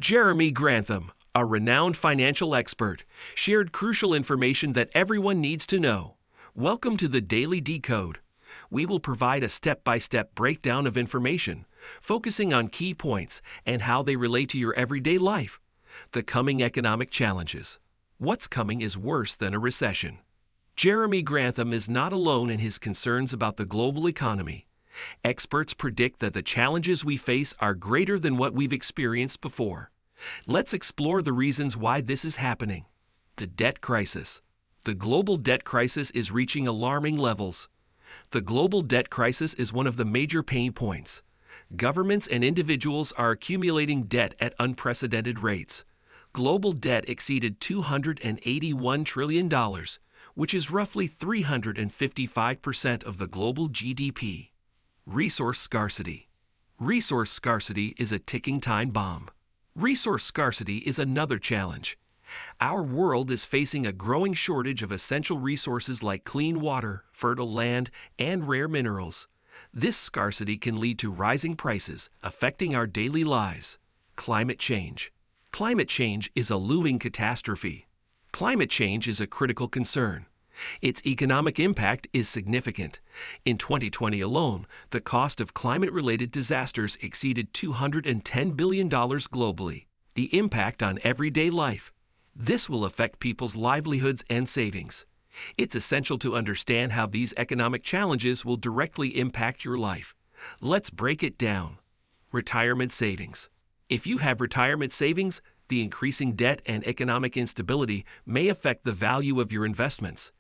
Jeremy Grantham, a renowned financial expert, shared crucial information that everyone needs to know. Welcome to the Daily Decode. We will provide a step-by-step breakdown of information, focusing on key points and how they relate to your everyday life. The coming economic challenges. What's coming is worse than a recession. Jeremy Grantham is not alone in his concerns about the global economy. Experts predict that the challenges we face are greater than what we've experienced before. Let's explore the reasons why this is happening. The debt crisis. The global debt crisis is reaching alarming levels. The global debt crisis is one of the major pain points. Governments and individuals are accumulating debt at unprecedented rates. Global debt exceeded $281 trillion, which is roughly 355% of the global GDP. Resource scarcity. Resource scarcity is a ticking time bomb. Resource scarcity is another challenge. Our world is facing a growing shortage of essential resources like clean water, fertile land, and rare minerals. This scarcity can lead to rising prices, affecting our daily lives. Climate change. Climate change is a looming catastrophe. Climate change is a critical concern. Its economic impact is significant. In 2020 alone, the cost of climate-related disasters exceeded $210 billion globally. The impact on everyday life. This will affect people's livelihoods and savings. It's essential to understand how these economic challenges will directly impact your life. Let's break it down. Retirement savings. If you have retirement savings, the increasing debt and economic instability may affect the value of your investments.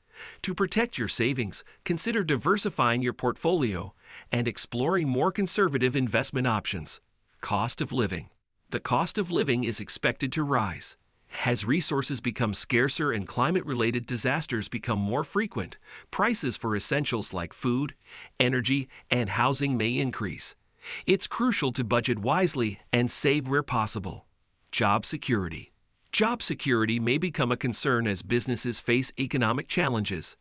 To protect your savings, consider diversifying your portfolio and exploring more conservative investment options. Cost of living. The cost of living is expected to rise. As resources become scarcer and climate-related disasters become more frequent, prices for essentials like food, energy, and housing may increase. It's crucial to budget wisely and save where possible. Job security. Job security may become a concern as businesses face economic challenges.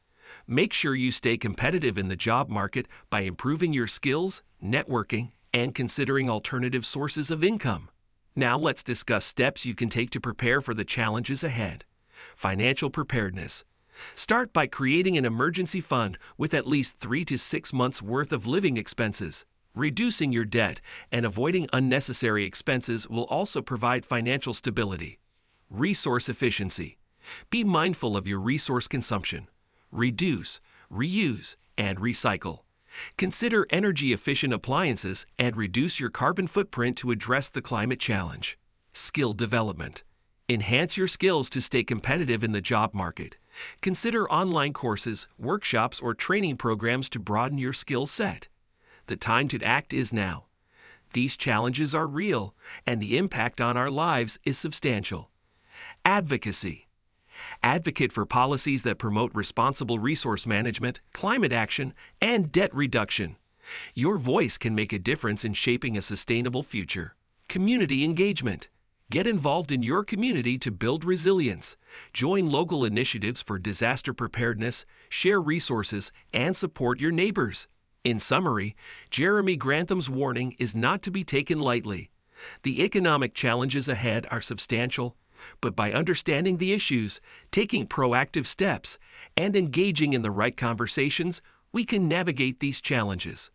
Make sure you stay competitive in the job market by improving your skills, networking, and considering alternative sources of income. Now let's discuss steps you can take to prepare for the challenges ahead. Financial preparedness. Start by creating an emergency fund with at least 3 to 6 months' worth of living expenses. Reducing your debt and avoiding unnecessary expenses will also provide financial stability. Resource efficiency. Be mindful of your resource consumption. Reduce, reuse, and recycle. Consider energy-efficient appliances and reduce your carbon footprint to address the climate challenge. Skill development. Enhance your skills to stay competitive in the job market. Consider online courses, workshops, or training programs to broaden your skill set. The time to act is now. These challenges are real, and the impact on our lives is substantial. Advocacy. Advocate for policies that promote responsible resource management, climate action, and debt reduction. Your voice can make a difference in shaping a sustainable future. Community engagement. Get involved in your community to build resilience. Join local initiatives for disaster preparedness, share resources, and support your neighbors. In summary, Jeremy Grantham's warning is not to be taken lightly. The economic challenges ahead are substantial, but by understanding the issues, taking proactive steps, and engaging in the right conversations, we can navigate these challenges.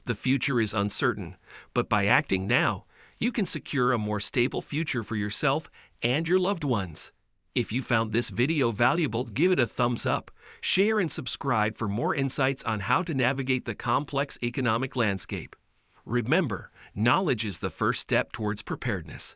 The future is uncertain, but by acting now, you can secure a more stable future for yourself and your loved ones. If you found this video valuable, give it a thumbs up, share and subscribe for more insights on how to navigate the complex economic landscape. Remember, knowledge is the first step towards preparedness.